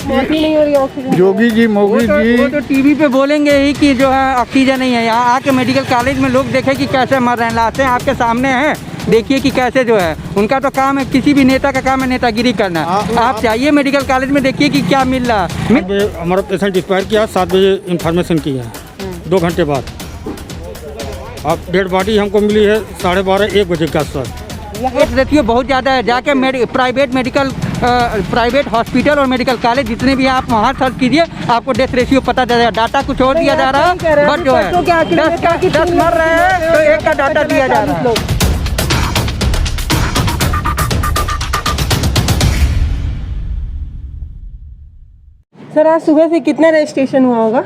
मौत ही नहीं हो रही ऑक्सीजन। योगी जी, मोदी जी वो तो टीवी पे बोलेंगे ही कि जो है ऑक्सीजन नहीं है। यहाँ आके मेडिकल कॉलेज में लोग देखें कि कैसे मर रहे हैं, लाशें आपके सामने हैं, देखिए कि कैसे जो है। उनका तो काम है, किसी भी नेता का काम है नेतागिरी करना। आप चाहिए मेडिकल कॉलेज में देखिए कि क्या मिल रहा है। हमारा पेशेंट एक्सपायर किया, 7 बजे इंफॉर्मेशन की है, 2 घंटे बाद। अब डेड बॉडी हमको मिली है 12:30-1 बजे के आसपास। डेथ रेशियो बहुत ज़्यादा है। जाके प्राइवेट हॉस्पिटल और मेडिकल कॉलेज जितने भी हैं आप वहाँ सर्च कीजिए, आपको डेथ रेशियो पता चलेगा। डाटा कुछ और दिया जा रहा है, बट जो है 10 मर रहे हैं तो 1 का डाटा दिया जा रहा है। सर आज सुबह से कितना रजिस्ट्रेशन हुआ होगा?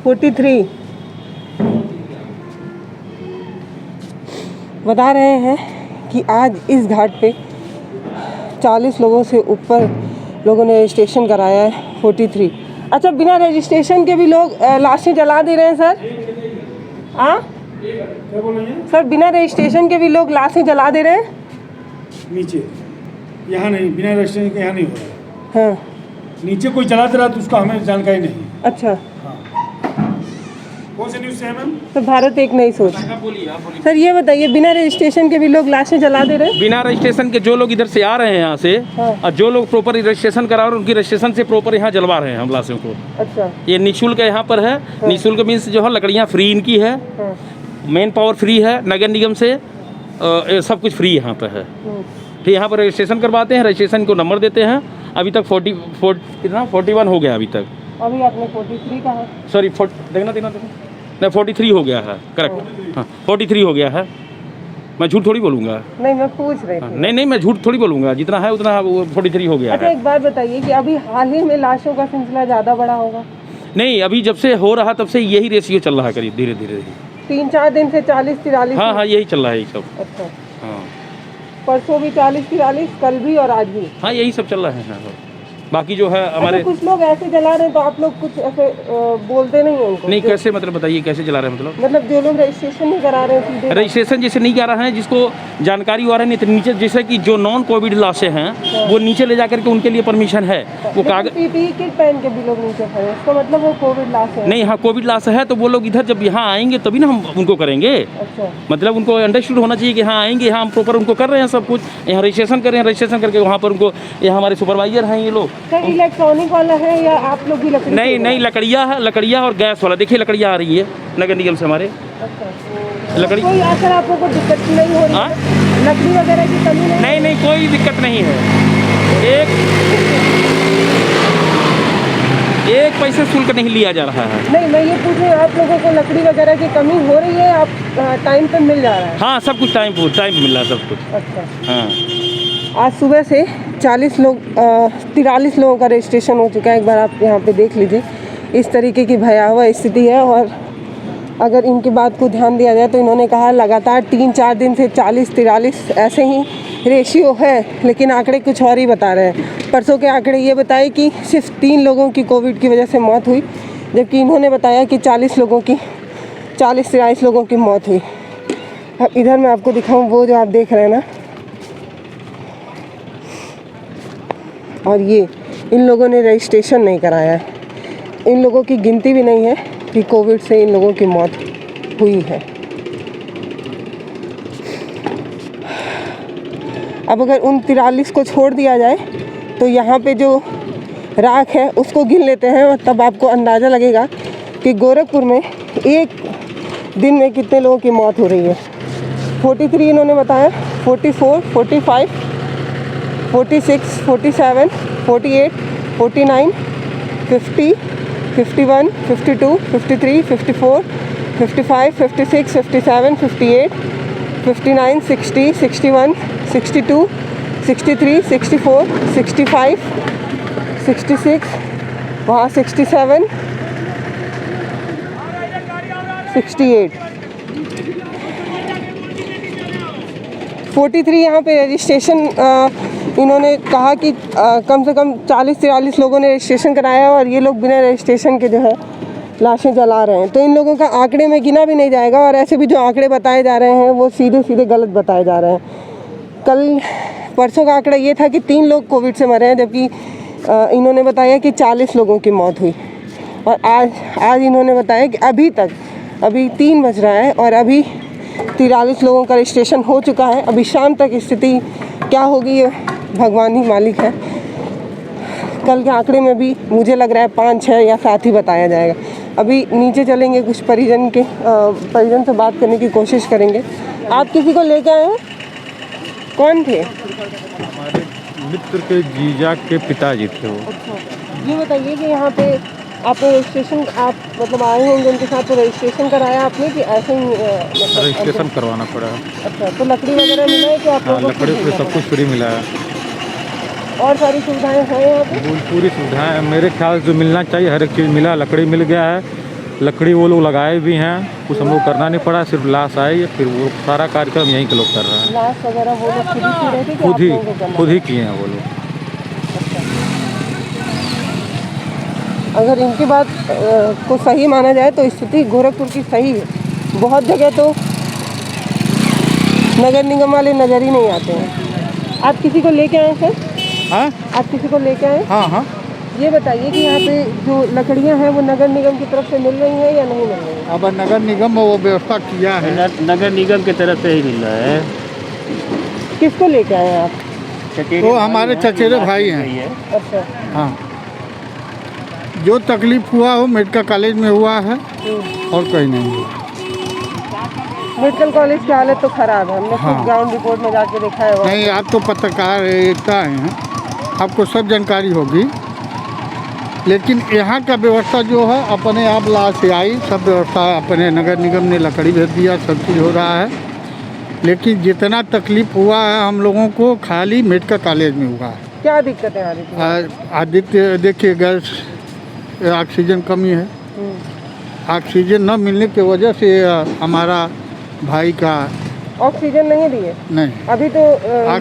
43 बता रहे हैं कि आज इस घाट पे 40 लोगों से ऊपर लोगों ने रजिस्ट्रेशन कराया है। 43। अच्छा, बिना रजिस्ट्रेशन के भी लोग लाशें जला दे रहे हैं सर? हाँ सर, बिना रजिस्ट्रेशन के भी लोग लाशें जला दे रहे हैं नीचे। यहाँ नहीं, बिना रजिस्ट्रेशन के यहाँ नहीं हो रहा है। हाँ, नीचे कोई जलाते रहा तो उसका हमें जानकारी नहीं। अच्छा। कौन से न्यूज़ से है मैम? तो भारत एक नई सोच। सर ये बताइए, बिना रजिस्ट्रेशन के भी लोग लाशें जला दे रहे हैं? बिना रजिस्ट्रेशन के जो लोग इधर से आ रहे हैं यहाँ से, हाँ। और जो लोग प्रॉपर रजिस्ट्रेशन करा रहे हैं उनकी रजिस्ट्रेशन से प्रॉपर यहाँ जलवा रहे हैं हम लाशों को। अच्छा। ये निःशुल्क यहाँ पर है। निःशुल्क मीन्स जो है लकड़ियाँ फ्री इनकी है, हाँ। मेन पावर फ्री है नगर निगम से, सब कुछ फ्री यहाँ पर है। फिर यहाँ पर रजिस्ट्रेशन करवाते हैं, रजिस्ट्रेशन को नंबर देते हैं। अभी तक 41 हो गया अभी तक। अभी आपने 43 कहा। सॉरी, देखना नहीं, 43 हो गया है, करेक्ट। हाँ, 43 हो गया है। मैं झूठ थोड़ी बोलूँगा। नहीं, मैं पूछ रही थी। नहीं, मैं झूठ थोड़ी बोलूँगा, जितना है उतना 43 हो गया अच्छा, है। एक बात बताइए कि अभी हाल ही में लाशों का सिलसिला ज़्यादा बड़ा होगा? नहीं, अभी जब से हो रहा तब से यही रेशियो चल रहा है, करीब धीरे धीरे 3-4 दिन से 40-43। हाँ, यही चल रहा है ये सब। अच्छा। हाँ, परसों भी 40-43, कल भी और आज भी? हाँ, यही सब चल रहा है। हाँ, बाकी जो है हमारे अच्छा, कुछ लोग ऐसे जला रहे हैं तो आप लोग कुछ ऐसे बोलते नहीं हैं उनको? नहीं, कैसे मतलब बताइए, कैसे चला रहे हैं मतलब जो लोग रजिस्ट्रेशन नहीं करा रहे हैं सीधे? रजिस्ट्रेशन जैसे नहीं करा रहे हैं, जिसको जानकारी हो रहा है, नहीं तो नीचे जैसे कि जो नॉन कोविड लाशें हैं वो नीचे ले जाकर के उनके लिए परमिशन है, वो कागज। पीपीई किट पहन के भी लोग नीचे खड़े हैं, इसका मतलब वो कोविड लाश है? नहीं, हाँ, कोविड लाश है तो वो लोग इधर जब यहाँ आएंगे तभी ना हम उनको करेंगे। अच्छा। मतलब उनको अंडरस्टूड होना चाहिए कि हाँ आएंगे, यहाँ हम प्रॉपर उनको कर रहे हैं सब कुछ, यहाँ रजिस्ट्रेशन कर रहे हैं, रजिस्ट्रेशन करके वहाँ पर उनको, ये हमारे सुपरवाइजर हैं ये लोग। सर इलेक्ट्रॉनिक वाला है या आप लोग भी लकड़ी? नहीं, लकड़ियाँ है, लकड़ियाँ और गैस वाला। देखिए लकड़ियाँ आ रही है नगर निगम से हमारे। अच्छा। लकड़ी कोई आकर आपको कोई दिक्कत नहीं हो रही है? लकड़ी वगैरह की कमी नहीं? नहीं, कोई दिक्कत नहीं है। एक पैसे शुल्क नहीं लिया जा रहा है। नहीं, मैं ये पूछ रही हूँ, आप लोगों को लकड़ी वगैरह की कमी हो रही है? आप टाइम पे मिल जा रहा है? हाँ, सब कुछ टाइम पे मिल रहा है सब कुछ। अच्छा। हाँ, आज सुबह से 43 लोगों का रजिस्ट्रेशन हो चुका है। एक बार आप यहाँ पे देख लीजिए, इस तरीके की भयावह स्थिति है। और अगर इनकी बात को ध्यान दिया जाए तो इन्होंने कहा लगातार 3-4 दिन से 40-43 ऐसे ही रेशियो है, लेकिन आंकड़े कुछ और ही बता रहे हैं। परसों के आंकड़े ये बताए कि सिर्फ 3 लोगों की कोविड की वजह से मौत हुई, जबकि इन्होंने बताया कि 40-43 लोगों की मौत हुई। अब इधर मैं आपको दिखाऊँ, वो जो आप देख रहे हैं ना, और ये इन लोगों ने रजिस्ट्रेशन नहीं कराया है। इन लोगों की गिनती भी नहीं है कि कोविड से इन लोगों की मौत हुई है। अब अगर उन 43 को छोड़ दिया जाए तो यहाँ पे जो राख है उसको गिन लेते हैं, और तब आपको अंदाज़ा लगेगा कि गोरखपुर में एक दिन में कितने लोगों की मौत हो रही है। 43 इन्होंने बताया, 44, 45, 46, 47, 48, 49, 50, 51, 52, 53, 54, 55, 56, 57, 58, 59, 60, 61, 62, 63, 64, 65, 66, वहाँ 67, 68, 43 यहाँ पे रजिस्ट्रेशन इन्होंने कहा कि कम से कम 40-43 लोगों ने रजिस्ट्रेशन कराया, और ये लोग बिना रजिस्ट्रेशन के जो है लाशें जला रहे हैं। तो इन लोगों का आंकड़े में गिना भी नहीं जाएगा और ऐसे भी जो आंकड़े बताए जा रहे हैं वो सीधे सीधे गलत बताए जा रहे हैं। कल परसों का आंकड़ा ये था कि 3 लोग कोविड से मरे हैं, जबकि इन्होंने बताया कि 40 लोगों की मौत हुई। और आज इन्होंने बताया कि अभी 3 बज रहा है और अभी 43 लोगों का रजिस्ट्रेशन हो चुका है। अभी शाम तक स्थिति क्या होगी ये भगवान ही मालिक है। कल के आंकड़े में भी मुझे लग रहा है 5, 6 या 7 ही बताया जाएगा। अभी नीचे चलेंगे, कुछ परिजन से बात करने की कोशिश करेंगे। आप किसी को लेके आए हैं? कौन थे? हमारे मित्र के जीजा के पिताजी थे वो। अच्छा, ये बताइए कि यहाँ पे आप रजिस्ट्रेशन मतलब आए होंगे उनके साथ, तो रजिस्ट्रेशन कराया आपने कि ऐसे ही मतलब रजिस्ट्रेशन करवाना पड़ा। अच्छा, तो लकड़ी वगैरह मिला है कि आप हाँ, लोगों को लकड़ी पे सब कुछ फ्री मिला है। और सारी सुविधाएं हैं यहाँ पे? पूरी सुविधाएं हैं। मेरे ख्याल से मिलना चाहिए, हर एक चीज़ मिला। लकड़ी मिल गया है, लकड़ी वो लोग लगाए भी हैं, कुछ हम लोग करना नहीं पड़ा, सिर्फ लाश आई, फिर वो सारा कार्यक्रम यहीं के लोग कर रहे हैं। लाश वगैरह वो लोग खुद ही की रहे थे कि आप लोगों को करना? खुद ही किए हैं वो लोग। अगर इनकी बात को सही माना जाए तो स्थिति गोरखपुर की सही है। बहुत जगह तो नगर निगम वाले नज़र ही नहीं आते हैं। आप किसी को लेके आए सर? हाँ आप किसी को लेके आए? हाँ हाँ। ये बताइए कि यहाँ पे जो लकड़ियाँ हैं वो नगर निगम की तरफ से मिल रही हैं या नहीं मिल रही हैं? अब नगर निगम वो व्यवस्था किया है। नगर निगम की तरफ से ही मिल रहा है। किसको लेके आए हैं आप? वो हमारे चचेरे भाई हैं। अच्छा, हाँ, जो तकलीफ हुआ हो मेडिकल कॉलेज में हुआ है और कहीं नहीं हुआ। मेडिकल कॉलेज की हालत तो ख़राब है। हमने हाँ। खुद ग्राउंड रिपोर्ट में जाके देखा है। नहीं, आप तो पत्रकार एकता हैं, आपको सब जानकारी होगी। लेकिन यहाँ का व्यवस्था जो है अपने आप ला से आई, सब व्यवस्था अपने नगर निगम ने लकड़ी भेज दिया, सब चीज़ हो रहा है। लेकिन जितना तकलीफ हुआ है हम लोगों को खाली मेडिकल कॉलेज में हुआ है। क्या दिक्कतें आ रही थी? आदित्य देखिए, गैस ऑक्सीजन कमी है। ऑक्सीजन न मिलने की वजह से हमारा भाई का ऑक्सीजन नहीं दिए? नहीं। अभी तो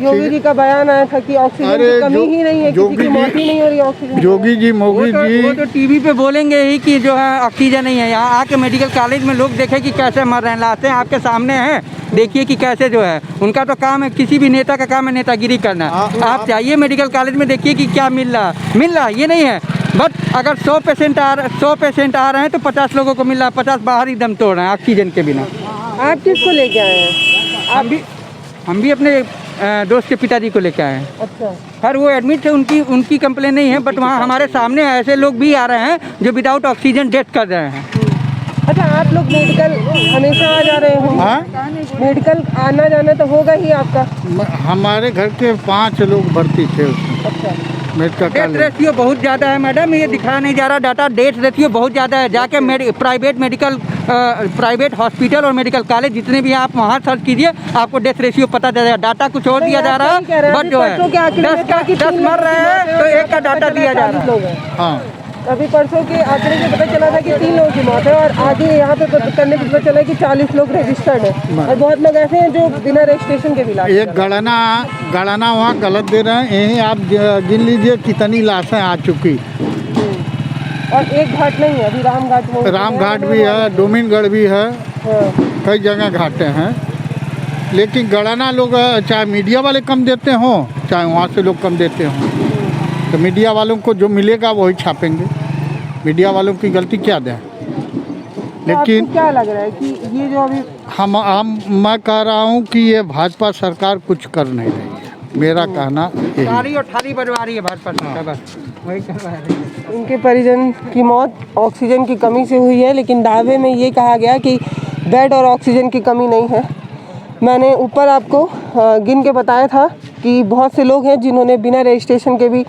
योगी जी का बयान आया था कि ऑक्सीजन की कमी ही नहीं है, किसी की मौत ही नहीं हो रही ऑक्सीजन। योगी जी, मोदी जी वो तो टीवी पे बोलेंगे ही कि जो है ऑक्सीजन नहीं है। यहाँ आके मेडिकल कॉलेज में लोग देखें कि कैसे मर रहे हैं, लाशें आपके सामने हैं, देखिए कि कैसे जो है। उनका तो काम है, किसी भी नेता का काम है नेतागिरी करना। आप चाहिए मेडिकल कॉलेज में देखिए कि क्या मिल रहा ये नहीं है। बट अगर 100 पेशेंट आ रहे हैं तो 50 लोगों को मिल रहा है, 50 बाहर ही दम तोड़ रहे हैं ऑक्सीजन के बिना। आप किसको लेके आए हैं? हम भी अपने दोस्त के पिताजी को लेकर आए हैं। अच्छा, खैर वो एडमिट है, उनकी कंप्लेन नहीं है, बट वहाँ हमारे सामने ऐसे लोग भी आ रहे हैं जो विदाउट ऑक्सीजन डेथ कर रहे हैं। अच्छा, आप लोग मेडिकल हमेशा आ जा रहे हो? हाँ? मेडिकल आना जाना तो होगा ही आपका। हमारे घर के 5 लोग भर्ती थे उसमें। अच्छा, मेडिकल डेथ कॉलेज। रेशियो बहुत ज़्यादा है मैडम, ये दिखाया नहीं जा रहा डाटा। डेथ रेशियो बहुत ज़्यादा है। जाके प्राइवेट हॉस्पिटल और मेडिकल कॉलेज जितने भी हैं आप वहाँ सर्च कीजिए, आपको डेथ रेशियो पता चल जाएगा। डाटा कुछ और दिया जा रहा है, बट जो है 10 मर रहे हैं तो 1 का डाटा दिया जा रहा है। हाँ, अभी परसों के आंकड़े से पता चला था कि 3 लोगों की मौत है और आगे यहाँ पे करने पे पता चला कि 40 लोग रजिस्टर्ड है और बहुत लोग ऐसे हैं जो बिना रजिस्ट्रेशन के भी लाश। एक गणना वहाँ गलत दे रहे हैं। यहीं आप गिन लीजिए कितनी लाशें आ चुकी। और एक घाट नहीं है अभी, रामघाट भी है, डोमिनगढ़ भी है, कई जगह घाटे हैं। लेकिन गणना लोग चाहे मीडिया वाले कम देते हों, चाहे वहाँ से लोग कम देते हों, तो मीडिया वालों को जो मिलेगा वही छापेंगे। मीडिया वालों की गलती क्या दें? लेकिन क्या लग रहा है कि ये जो अभी मैं कह रहा हूँ कि ये भाजपा सरकार कुछ कर नहीं रही है। मेरा कहना यही है। सारी और थाली बजवा रही है भाजपा सरकार, बस वही कर रहा है। उनके परिजन की मौत ऑक्सीजन की कमी से हुई है, लेकिन दावे में ये कहा गया कि बेड और ऑक्सीजन की कमी नहीं है। मैंने ऊपर आपको गिन के बताया था कि बहुत से लोग हैं जिन्होंने बिना रजिस्ट्रेशन के भी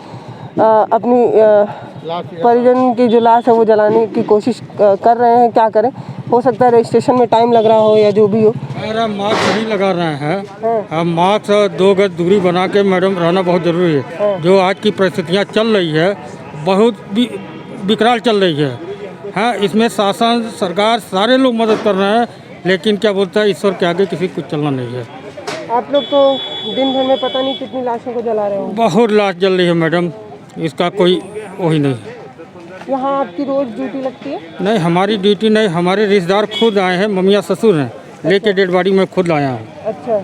अपनी परिजन की जो लाश है वो जलाने की कोशिश कर रहे हैं। क्या करें, हो सकता है रजिस्ट्रेशन में टाइम लग रहा हो या जो भी हो। मेरा मास्क नहीं लगा रहे हैं। अब मास्क 2 गज दूरी बना के मैडम रहना बहुत ज़रूरी है। जो आज की परिस्थितियाँ चल रही है बहुत विकराल चल रही है। हाँ, इसमें शासन सरकार सारे लोग मदद कर रहे हैं, लेकिन क्या बोलता है ईश्वर के आगे किसी को चलना नहीं है। आप लोग तो दिन भर में पता नहीं कितनी लाशों को जला रहे हो। बहुत लाश जल रही है मैडम, इसका कोई वही नहीं। यहाँ आपकी रोज ड्यूटी लगती है? नहीं, हमारी ड्यूटी नहीं, हमारे रिश्तेदार खुद आए हैं, ममिया ससुर हैं, लेके डेड बॉडी में खुद लाया हूँ। अच्छा,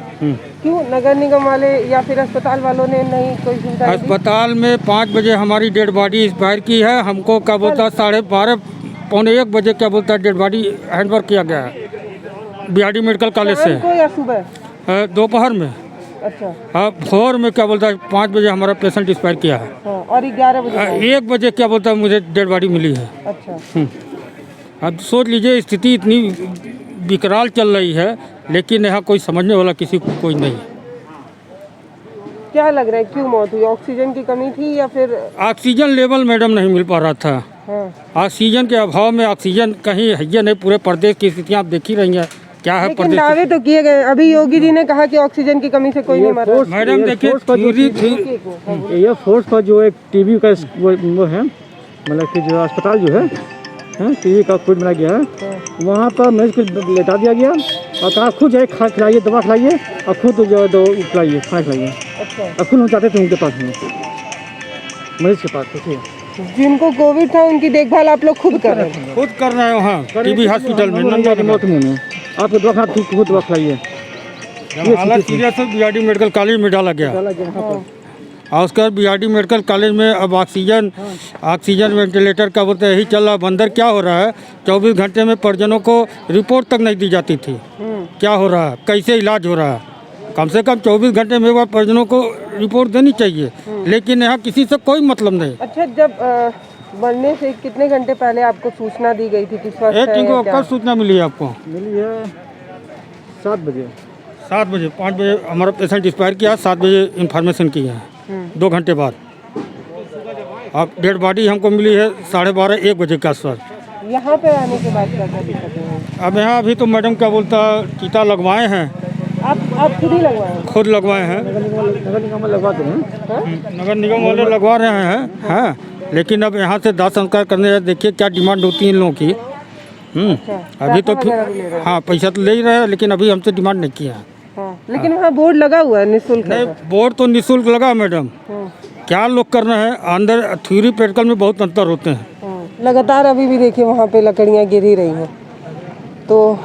क्यों नगर निगम वाले या फिर अस्पताल वालों ने नहीं कोई सुविधा दी? अस्पताल में 5 बजे हमारी डेड बॉडी एक्सपायर की है, हमको क्या बोलता है 12:30 पौने 1 बजे क्या बोलता है डेड बॉडी हैंडओवर किया गया है बीआरडी मेडिकल कॉलेज से। शाम को या सुबह? दोपहर में। अच्छा। हाँ, भोर में क्या बोलता है 5 बजे हमारा पेशेंट एक्सपायर किया है। हाँ, और 11 बजे? 1 बजे क्या बोलता है मुझे डेड बॉडी मिली है। अच्छा। अब सोच लीजिए, स्थिति इतनी विकराल चल रही है, लेकिन यहाँ कोई समझने वाला किसी को कोई नहीं है। क्या लग रहा है क्यों मौत हुई? ऑक्सीजन की कमी थी या फिर? ऑक्सीजन लेवल मैडम नहीं मिल पा रहा था। हाँ। ऑक्सीजन के अभाव में ऑक्सीजन कहीं है नहीं। पूरे प्रदेश की स्थितियाँ आप देख ही रही हैं क्या है लेकिन प्रदेश दावे तो किए गए। अभी योगी जी ने कहा कि ऑक्सीजन की कमी से कोई नहीं मर रहा। मैडम देखिए, एयर फोर्स का जो एक टीबी का वो है, मतलब कि जो अस्पताल जो है टीबी का खुद बनाया गया है, वहाँ पर मरीज को लेटा दिया गया और कहा खुद जाए खा खिलाइए, दवा खिलाइए और खुद जो दो खिलाइए, खाना खिलाइए। और खुद हम चाहते थे उनके पास में, मरीज के पास। जिनको कोविड था उनकी देखभाल आप लोग खुद कर रहे हैं? खुद कर रहे हैं वहाँ टीबी हॉस्पिटल में नंदा में। आपको दवा खाना खुद दवा खिलाइए। हालत सीरियस है, बीआरडी मेडिकल कॉलेज में डाला गया और उसके बाद बीआरडी मेडिकल कॉलेज में अब ऑक्सीजन वेंटिलेटर का बोलते यही चल रहा। अंदर क्या हो रहा है, 24 घंटे में परिजनों को रिपोर्ट तक नहीं दी जाती थी क्या हो रहा है, कैसे इलाज हो रहा है। कम से कम 24 घंटे में वो परिजनों को रिपोर्ट देनी चाहिए, लेकिन यहाँ किसी से कोई मतलब नहीं। अच्छा, जब बनने से कितने घंटे पहले आपको सूचना दी गई थी कि स्वस्थ है को या क्या? कब सूचना मिली है आपको? मिली है 7 बजे। 7 बजे 5 बजे हमारा पेशेंट एक्सपायर किया, 7 बजे इन्फॉर्मेशन की है 2 घंटे बाद। अब डेड बॉडी हमको मिली है 12:30 1 बजे के आसपास। यहाँ पे आने के बाद क्या दिक्कतें हुई? अब यहाँ अभी तो मैडम क्या बोलता टीका लगवाए हैं। आप खुद ही लगवाए? खुद लगवाए हैं, नगर निगम में लगवाते हैं। नगर निगम वाले लगवा रहे हैं। हाँ, लेकिन अब यहाँ से दाह संस्कार करने देखिए क्या डिमांड होती है इन लोगों की। अभी तो हाँ, पैसा तो ले ही रहे हैं, लेकिन अभी हमसे डिमांड नहीं किया। हाँ, लेकिन वहाँ बोर्ड लगा हुआ है निःशुल्क। नहीं, बोर्ड तो निःशुल्क लगा मैडम, क्या लोग कर रहे हैं, अंदर थ्योरी प्रैक्टिकल में बहुत अंतर होते हैं। लगातार अभी भी देखिए वहाँ पे लकड़ियाँ गिर ही रही हैं। तो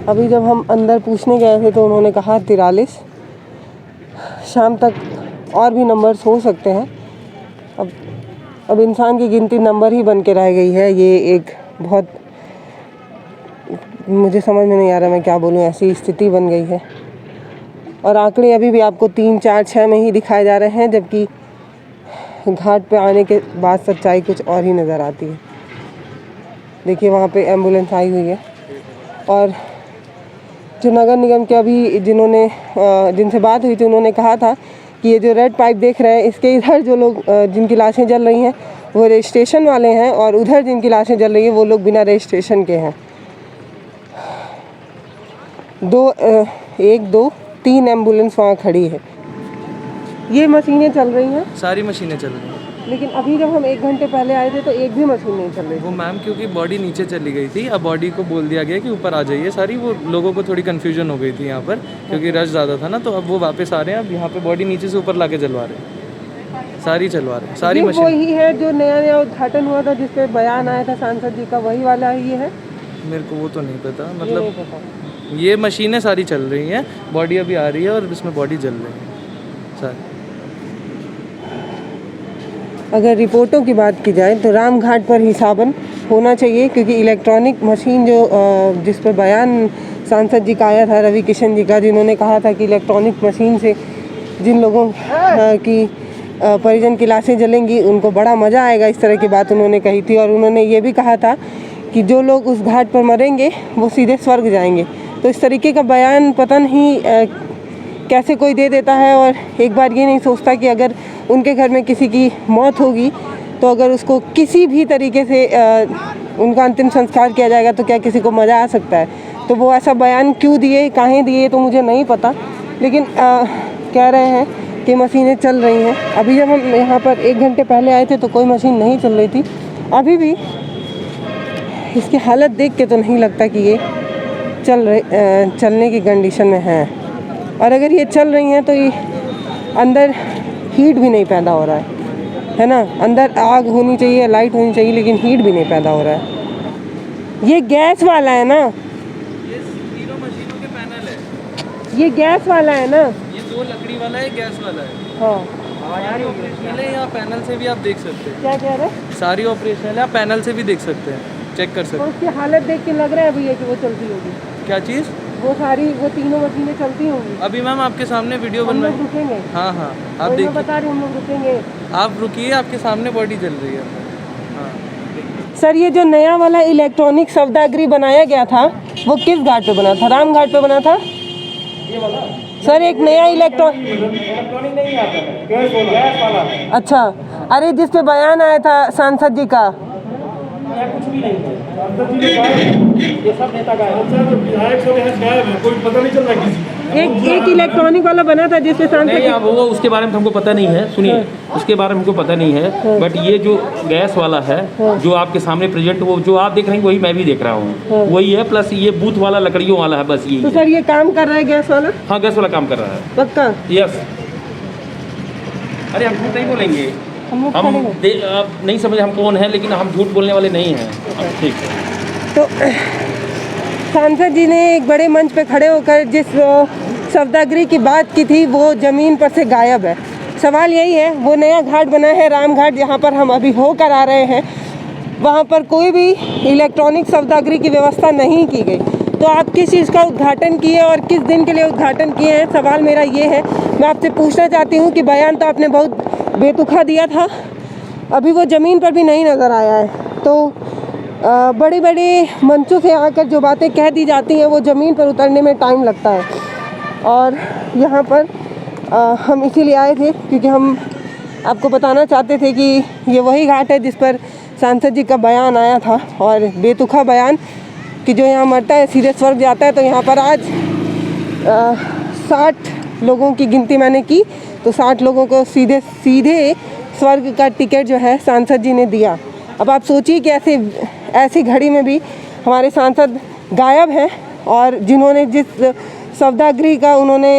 अभी जब हम अंदर पूछने गए थे तो उन्होंने कहा 43, शाम तक और भी नंबर्स हो सकते हैं। अब इंसान की गिनती नंबर ही बन के रह गई है। ये एक बहुत, मुझे समझ में नहीं आ रहा मैं क्या बोलूँ, ऐसी स्थिति बन गई है। और आंकड़े अभी भी आपको 3, 4, 6 में ही दिखाए जा रहे हैं, जबकि घाट पे आने के बाद सच्चाई कुछ और ही नज़र आती है। देखिए वहाँ पे एम्बुलेंस आई हुई है और जो नगर निगम के अभी जिनसे बात हुई थी उन्होंने कहा था कि ये जो रेड पाइप देख रहे हैं इसके इधर जो लोग जिनकी लाशें जल रही हैं वो रजिस्ट्रेशन वाले हैं और उधर जिनकी लाशें जल रही हैं वो लोग बिना रजिस्ट्रेशन के हैं। 1, 2, 3 एम्बुलेंस वहाँ खड़ी है। ये मशीनें चल रही हैं? सारी मशीनें चल रही हैं। लेकिन अभी जब हम 1 घंटे पहले आए थे तो एक भी मशीन नहीं चल रही। वो मैम क्योंकि बॉडी नीचे चली गई थी, अब बॉडी को बोल दिया गया कि ऊपर आ जाइए सारी। वो लोगों को थोड़ी कन्फ्यूजन हो गई थी यहाँ पर क्योंकि रश ज़्यादा था ना, तो अब वो वापस आ रहे हैं। अब यहाँ पे बॉडी नीचे से ऊपर ला के जलवा रहे हैं, सारी चलवा रहे हैं, सारी मशीन। वही है जो नया उद्घाटन हुआ था जिसपे बयान आया था सांसद जी का, वही वाला ही है? मेरे को वो तो नहीं पता, मतलब ये मशीनें सारी चल रही हैं, बॉडी अभी आ रही है और इसमें बॉडी जल रही है सारी। अगर रिपोर्टों की बात की जाए तो रामघाट पर हिसाबन होना चाहिए, क्योंकि इलेक्ट्रॉनिक मशीन जो जिस पर बयान सांसद जी का आया था, रवि किशन जी का, जिन्होंने कहा था कि इलेक्ट्रॉनिक मशीन से जिन लोगों की परिजन की लाशें जलेंगी उनको बड़ा मज़ा आएगा, इस तरह की बात उन्होंने कही थी। और उन्होंने ये भी कहा था कि जो लोग उस घाट पर मरेंगे वो सीधे स्वर्ग जाएंगे। तो इस तरीके का बयान पता नहीं कैसे कोई दे देता है और एक बार ये नहीं सोचता कि अगर उनके घर में किसी की मौत होगी तो अगर उसको किसी भी तरीके से उनका अंतिम संस्कार किया जाएगा तो क्या किसी को मज़ा आ सकता है। तो वो ऐसा बयान क्यों दिए, काहे दिए, तो मुझे नहीं पता, लेकिन कह रहे हैं कि मशीनें चल रही हैं। अभी जब हम यहाँ पर 1 घंटे पहले आए थे तो कोई मशीन नहीं चल रही थी। अभी भी इसकी हालत देख के तो नहीं लगता कि ये चलने की कंडीशन में है। और अगर ये चल रही हैं तो ये अंदर हीट भी नहीं पैदा हो रहा है। है ना, अंदर आग होनी चाहिए, लाइट होनी चाहिए, लेकिन हीट भी नहीं पैदा हो रहा है। ये गैस वाला है ना, ये तीनों मशीनों के पैनल है। ये गैस वाला है ना? ये 2 लकड़ी वाला है, गैस वाला है। हाँ, सारी ऑपरेशनल है, यहाँ पैनल से भी आप देख सकते हैं। क्या कह रहे हैं? सारी ऑपरेशनल है, आप पैनल से भी देख सकते हैं, चेक कर सकते तो हैं। उसकी हालत देख के लग रहा है भैया कि वो चलती होगी। क्या चीज़? वो तीनों मशीनें चलती होंगी। अभी मैम आपके सामने वीडियो हम बनवाई। लोग रुकेंगे? हाँ हाँ, आप वही मैं देखिए, बता रही हूँ, हम लोग रुकेंगे। आप रुकिए, आपके सामने बॉडी जल रही है। हाँ, सर, ये जो नया वाला इलेक्ट्रॉनिक सौदागरी बनाया गया था वो किस घाट पे बना था? राम घाट पे बना था? सर, एक नया इलेक्ट्रॉनिक नहीं आता है, गैस वाला। अच्छा, अरे जिस पे बयान आया था सांसद जी का, कुछ भी नहीं है, ये सब नेता विधायक सब यहाँ गायब है, कोई पता नहीं चल रहा किसी को। एक इलेक्ट्रॉनिक वाला बना था जिसपे सांसद नहीं, अब वो उसके बारे में हमको पता नहीं है। सुनिए, उसके बारे में हमको पता नहीं है, बट ये जो गैस वाला है जो आपके सामने प्रेजेंट, वो जो आप देख रहे हैं वही मैं भी देख रहा हूँ, वही है। प्लस ये बूथ वाला लकड़ियों वाला है, बस ये। तो सर, ये काम कर रहा है गैस वाला? हाँ, गैस वाला काम कर रहा है, पक्का? यस। अरे हम झूठ नहीं बोलेंगे, हम लोग हम खड़े हैं। आप नहीं समझे हम कौन है, लेकिन हम झूठ बोलने वाले नहीं हैं। ठीक है। तो सांसद जी ने एक बड़े मंच पे खड़े होकर जिस सौदागरी की बात की थी वो ज़मीन पर से गायब है। सवाल यही है, वो नया घाट बना है राम घाट, जहाँ पर हम अभी होकर आ रहे हैं, वहाँ पर कोई भी इलेक्ट्रॉनिक सौदागरी की व्यवस्था नहीं की गई। तो आप किस चीज़ का उद्घाटन किए और किस दिन के लिए उद्घाटन किए हैं? सवाल मेरा ये है। मैं आपसे पूछना चाहती हूँ कि बयान तो आपने बहुत बेतुका दिया था, अभी वो ज़मीन पर भी नहीं नज़र आया है। तो बड़ी बड़ी मंचों से आकर जो बातें कह दी जाती हैं वो ज़मीन पर उतरने में टाइम लगता है। और यहाँ पर हम इसीलिए आए थे क्योंकि हम आपको बताना चाहते थे कि ये वही घाट है जिस पर सांसद जी का बयान आया था, और बेतुका बयान कि जो यहाँ मरता है सीधे स्वर्ग जाता है। तो यहाँ पर आज 60 लोगों की गिनती मैंने की, तो 60 लोगों को सीधे स्वर्ग का टिकट जो है सांसद जी ने दिया। अब आप सोचिए कि ऐसी घड़ी में भी हमारे सांसद गायब हैं, और जिन्होंने जिस सौदागरी का उन्होंने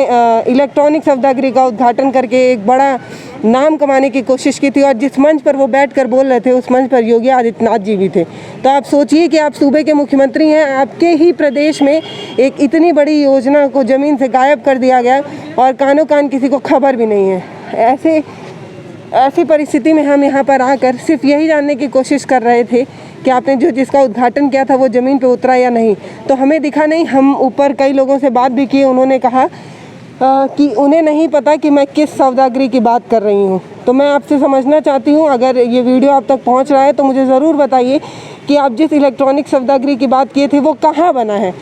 इलेक्ट्रॉनिक सौदागरी का उद्घाटन करके एक बड़ा नाम कमाने की कोशिश की थी, और जिस मंच पर वो बैठकर बोल रहे थे उस मंच पर योगी आदित्यनाथ जी भी थे। तो आप सोचिए कि आप सूबे के मुख्यमंत्री हैं, आपके ही प्रदेश में एक इतनी बड़ी योजना को ज़मीन से गायब कर दिया गया और कानो कान किसी को खबर भी नहीं है। ऐसी परिस्थिति में हम यहाँ पर आकर सिर्फ यही जानने की कोशिश कर रहे थे कि आपने जिसका उद्घाटन किया था वो ज़मीन पे उतरा या नहीं। तो हमें दिखा नहीं। हम ऊपर कई लोगों से बात भी की, उन्होंने कहा कि उन्हें नहीं पता कि मैं किस सौदागरी की बात कर रही हूँ। तो मैं आपसे समझना चाहती हूँ, अगर ये वीडियो आप तक पहुँच रहा है तो मुझे ज़रूर बताइए कि आप जिस इलेक्ट्रॉनिक सौदागरी की बात किए थे वो कहाँ बना है?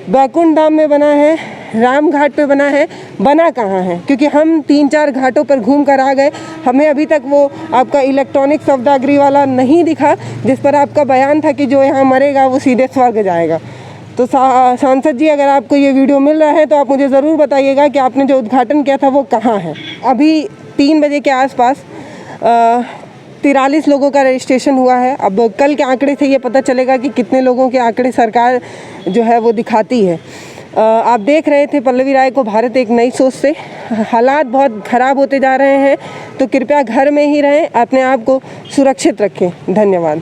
बैकुंठ धाम में बना है, राम घाट पे बना है, बना कहाँ है? क्योंकि हम 3-4 घाटों पर घूम कर आ गए, हमें अभी तक वो आपका इलेक्ट्रॉनिक सौदागरी वाला नहीं दिखा जिस पर आपका बयान था कि जो यहाँ मरेगा वो सीधे स्वर्ग जाएगा। तो सांसद जी, अगर आपको ये वीडियो मिल रहा है तो आप मुझे ज़रूर बताइएगा कि आपने जो उद्घाटन किया था वो कहाँ है। अभी 3 बजे के आसपास 43 लोगों का रजिस्ट्रेशन हुआ है। अब कल के आंकड़े से ये पता चलेगा कि कितने लोगों के आंकड़े सरकार जो है वो दिखाती है। आप देख रहे थे पल्लवी राय को भारत एक नई सोच से। हालात बहुत ख़राब होते जा रहे हैं, तो कृपया घर में ही रहें, अपने आप को सुरक्षित रखें। धन्यवाद।